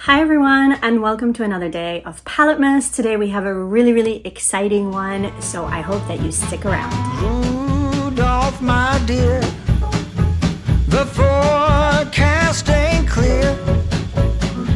Hi everyone, and welcome to another day of PaletteMAS. Today we have a really exciting one, so I hope that you stick around. Rudolph, my dear, the forecast ain't clear,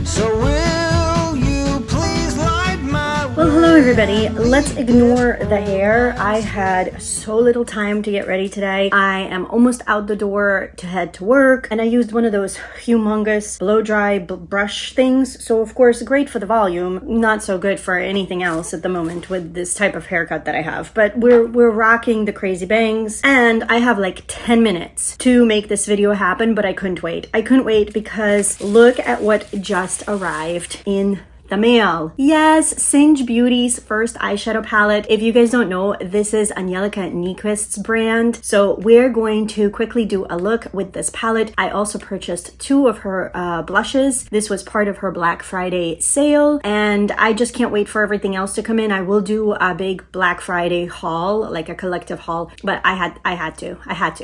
so will you please light my way? Well, hello everybody. Let's ignore the hair. I had so little time to get ready today. I am almost out the door to head to work, and I used one of those humongous blow dry brush things. So of course, great for the volume, not so good for anything else at the moment with this type of haircut that I have. But we're rocking the crazy bangs, and I have like 10 minutes to make this video happen, but I couldn't wait. I couldn't wait because look at what just arrived in the mail. Yes, Singe Beauty's first eyeshadow palette. If you guys don't know, this is Angelica Nyquist's brand. So we're going to quickly do a look with this palette. I also purchased two of her blushes. This was part of her Black Friday sale, and I just can't wait for everything else to come in. I will do a big Black Friday haul, like a collective haul, but I had to.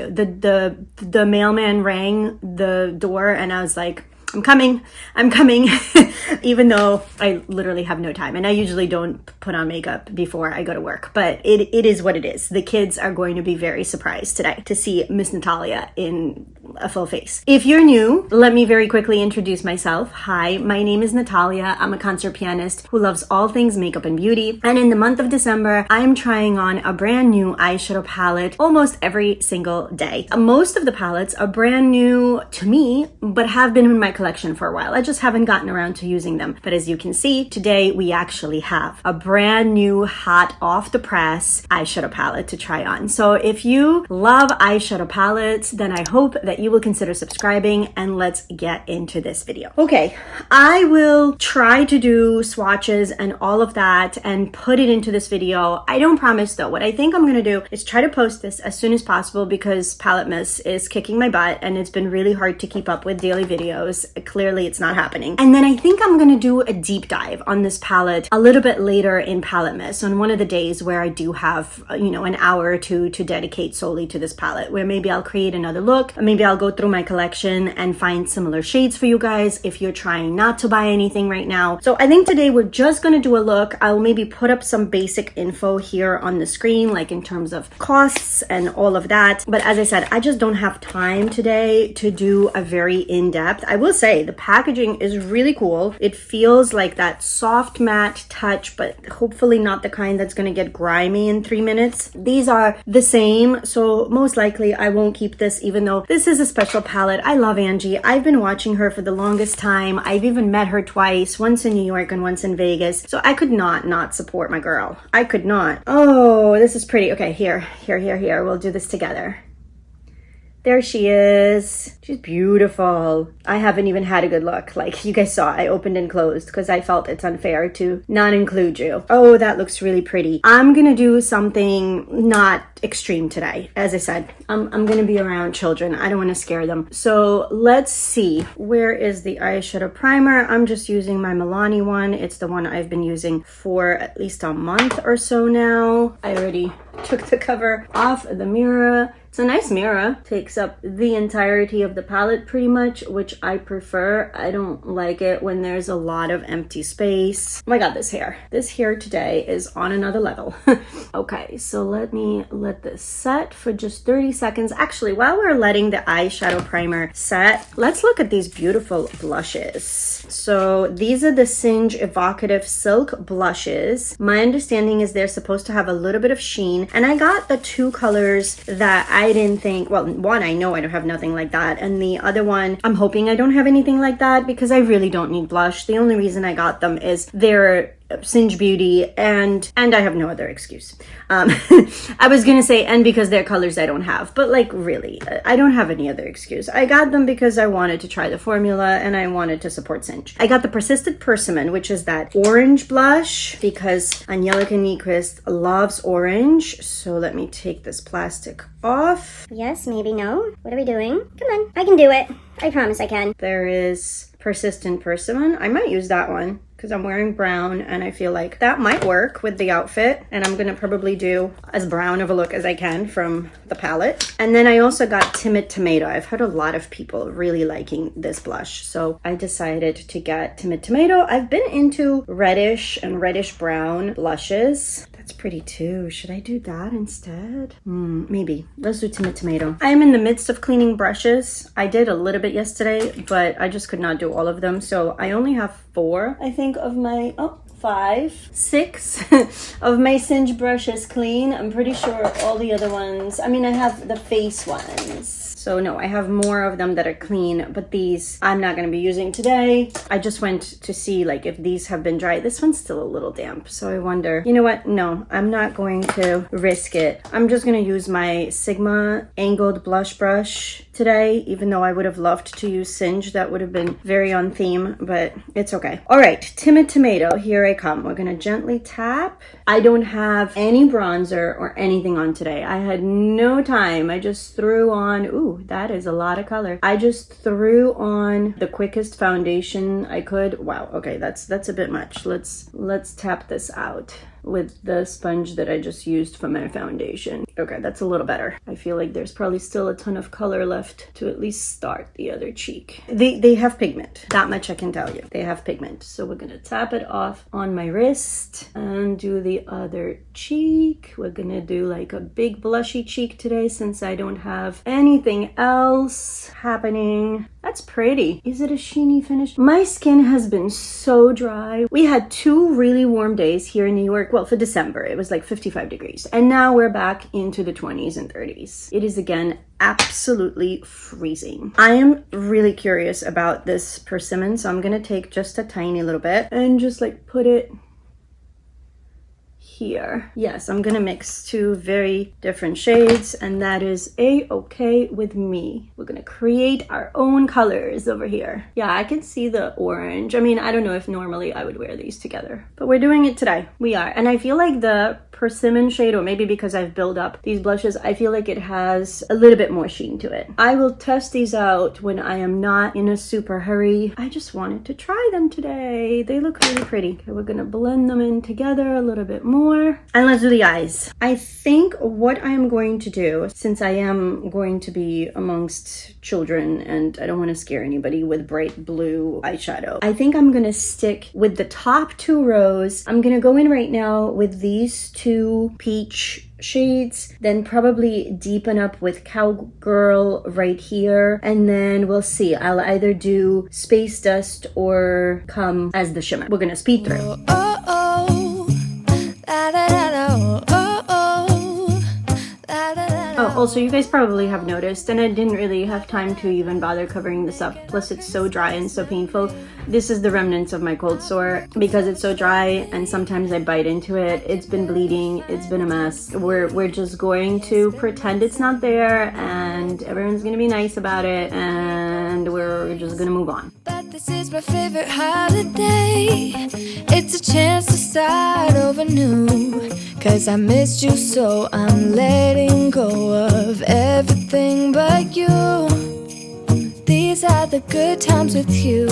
The mailman rang the door and I was like, I'm coming, even though I literally have no time. And I usually don't put on makeup before I go to work, but it is what it is. The kids are going to be very surprised today to see Miss Natalia in a full face. If you're new, let me very quickly introduce myself. Hi, my name is Natalia. I'm a concert pianist who loves all things makeup and beauty. And in the month of December, I'm trying on a brand new eyeshadow palette almost every single day. Most of the palettes are brand new to me, but have been in my collection for a while. I just haven't gotten around to using them. But as you can see, today we actually have a brand new hot off the press eyeshadow palette to try on. So if you love eyeshadow palettes, then I hope that you will consider subscribing, and let's get into this video. Okay, I will try to do swatches and all of that and put it into this video. I don't promise though. What I think I'm gonna do is try to post this as soon as possible because PaletteMAS is kicking my butt and it's been really hard to keep up with daily videos. Clearly it's not happening. And then I think I'm gonna do a deep dive on this palette a little bit later in PaletteMAS on one of the days where I do have, you know, an hour or two to dedicate solely to this palette, where maybe I'll create another look. Maybe I'll go through my collection and find similar shades for you guys if you're trying not to buy anything right now. So I think today we're just gonna do a look. I'll maybe put up some basic info here on the screen, like in terms of costs and all of that. But as I said, I just don't have time today to do a very in-depth. I will say the packaging is really cool. It feels like that soft matte touch, but hopefully not the kind that's gonna get grimy in 3 minutes. These are the same, so most likely I won't keep this, even though this is a special palette. I love Angie. I've been watching her for the longest time. I've even met her twice, once in New York and once in Vegas. So I could not support my girl. I could not. Oh, this is pretty. Okay, here. We'll do this together. There she is. She's beautiful. I haven't even had a good look. Like you guys saw, I opened and closed because I felt it's unfair to not include you. Oh, that looks really pretty. I'm gonna do something not extreme today. As I said, I'm gonna be around children. I don't want to scare them. So let's see. Where is the eyeshadow primer? I'm just using my Milani one. It's the one I've been using for at least a month or so now. I already took the cover off the mirror. It's a nice mirror. Takes up the entirety of the palette pretty much, which I prefer. I don't like it when there's a lot of empty space. Oh my god, this hair. This hair today is on another level. Okay, so let me let this set for just 30 seconds. Actually, while we're letting the eyeshadow primer set, let's look at these beautiful blushes. So these are the Singe Evocative Silk blushes. My understanding is they're supposed to have a little bit of sheen, and I got the two colors that I didn't think, well, one, I know I don't have nothing like that, and the other one, I'm hoping I don't have anything like that because I really don't need blush. The only reason I got them is they're Singe Beauty, and I have no other excuse. I was gonna say, and because they're colors I don't have, but like really, I don't have any other excuse. I got them because I wanted to try the formula and I wanted to support Singe. I got the Persistent Persimmon, which is that orange blush because Angelica Nyquist loves orange. So let me take this plastic off. Yes, maybe no. What are we doing? Come on, I can do it. I promise I can. There is Persistent Persimmon. I might use that one. because I'm wearing brown and I feel like that might work with the outfit. And I'm gonna probably do as brown of a look as I can from the palette. And then I also got Timid Tomato. I've heard a lot of people really liking this blush, so I decided to get Timid Tomato. I've been into reddish and reddish brown blushes. That's pretty too. Should I do that instead? Maybe. Let's do Timid Tomato. I am in the midst of cleaning brushes. I did a little bit yesterday, but I just could not do all of them. So I only have 4, I think, of my, 5, 6 of my Singe brushes clean. I'm pretty sure all the other ones, I mean, I have the face ones. So no, I have more of them that are clean, but these I'm not going to be using today. I just went to see like if these have been dry. This one's still a little damp, so I wonder, you know what? No, I'm not going to risk it. I'm just going to use my Sigma angled blush brush today, even though I would have loved to use Singe. That would have been very on theme, but it's okay. All right, Timid Tomato, here I come. We're going to gently tap. I don't have any bronzer or anything on today. I had no time. I just threw on, ooh, that is a lot of color. I just threw on the quickest foundation I could. Wow, okay, that's a bit much. Let's tap this out with the sponge that I just used for my foundation. Okay, that's a little better. I feel like there's probably still a ton of color left to at least start the other cheek. They have pigment. That much I can tell you. They have pigment. So we're gonna tap it off on my wrist and do the other cheek. We're gonna do like a big blushy cheek today since I don't have anything else happening. That's pretty. Is it a sheeny finish? My skin has been so dry. We had 2 really warm days here in New York. Well, for December, it was like 55 degrees. And now we're back into the 20s and 30s. It is again absolutely freezing. I am really curious about this persimmon, so I'm gonna take just a tiny little bit and just like put it here. Yes, I'm gonna mix 2 very different shades, and that is a-okay with me. We're gonna create our own colors over here. Yeah, I can see the orange. I mean, I don't know if normally I would wear these together, but we're doing it today. We are. And I feel like the persimmon shade, or maybe because I've built up these blushes, I feel like it has a little bit more sheen to it. I will test these out when I am not in a super hurry. I just wanted to try them today. They look really pretty. Okay, we're gonna blend them in together a little bit more. And let's do the eyes. I think what I'm going to do, since I am going to be amongst children and I don't want to scare anybody with bright blue eyeshadow, I think I'm gonna stick with the top 2 rows. I'm gonna go in right now with these 2 peach shades, then probably deepen up with Cowgirl right here, and then we'll see. I'll either do Space Dust or come as the shimmer. We're gonna speed through. Oh, also you guys probably have noticed, and I didn't really have time to even bother covering this up, plus it's so dry and so painful. This is the remnants of my cold sore because it's so dry and sometimes I bite into it. It's been bleeding, it's been a mess. We're just going to pretend it's not there and everyone's gonna be nice about it and we're just gonna move on. But this is my favorite holiday. It's a chance to start over new. Cause I missed you, so I'm letting go of everything but you. These are the good times with you.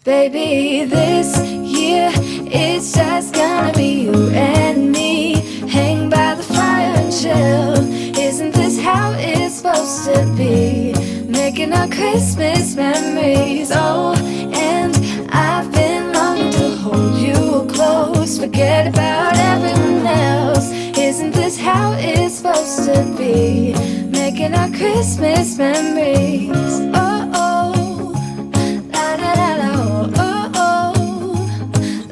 Baby, this year it's just gonna be you and me. Hang by the fire and chill. Isn't this how it's supposed to be? Making our Christmas memories. Oh, and I've been longing to hold you close. Forget about everyone else. Isn't this how it's supposed to be? Making our Christmas memories. Oh, oh, la da da da, oh, oh, oh,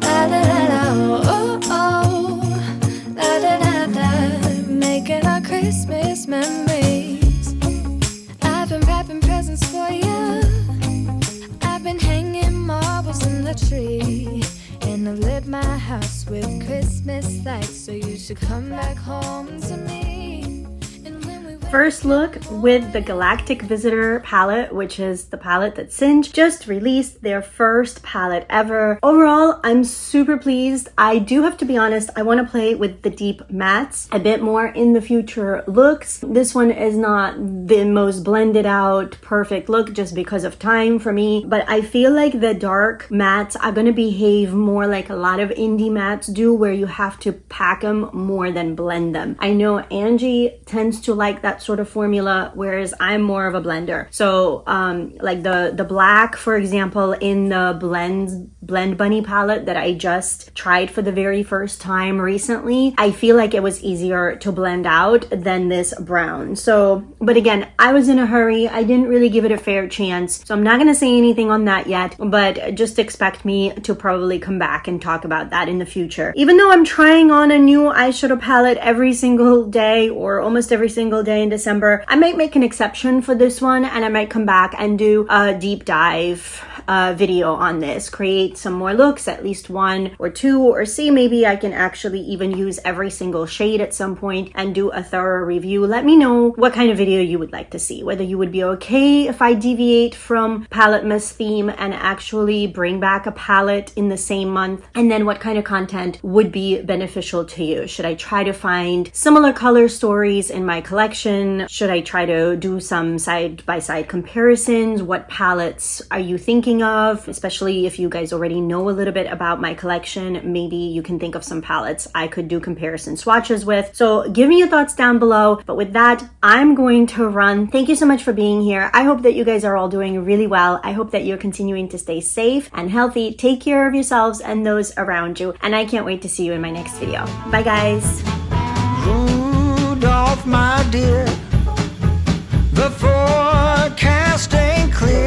la da da da, oh, oh, la da da da. Making our Christmas memories. I've been wrapping presents for you. I've been hanging marbles in the tree. And I've lit my house with Christmas lights. So you should come back home to me. And when we first look with the Galactic Visitor palette, which is the palette that Singe just released, their first palette ever. Overall, I'm super pleased. I do have to be honest, I want to play with the deep mattes a bit more in the future looks. This one is not the most blended out perfect look just because of time for me, but I feel like the dark mattes are going to behave more like a lot of indie mattes do, where you have to pack them more than blend them. I know Angie tends to like that sort of formula, whereas I'm more of a blender. So like the black, for example, in the Blend Bunny palette that I just tried for the very first time recently, I feel like it was easier to blend out than this brown. So, but again, I was in a hurry. I didn't really give it a fair chance. So I'm not going to say anything on that yet, but just expect me to probably come back and talk about that in the future. Even though I'm trying on a new eyeshadow palette every single day or almost every single day in December, I might make an exception for this one, and I might come back and do a deep dive video on this, create some more looks, at least one or two, or see maybe I can actually even use every single shade at some point and do a thorough review. Let me know what kind of video you would like to see, whether you would be okay if I deviate from PaletteMAS theme and actually bring back a palette in the same month, and then what kind of content would be beneficial to you. Should I try to find similar color stories in my collection? Should I try to do some side-by-side comparisons? What palettes are you thinking of? Especially if you guys already know a little bit about my collection, maybe you can think of some palettes I could do comparison swatches with. So give me your thoughts down below. But with that, I'm going to run. Thank you so much for being here. I hope that you guys are all doing really well. I hope that you're continuing to stay safe and healthy. Take care of yourselves and those around you. And I can't wait to see you in my next video. Bye guys. Rudolph, my dear, the forecast ain't clear.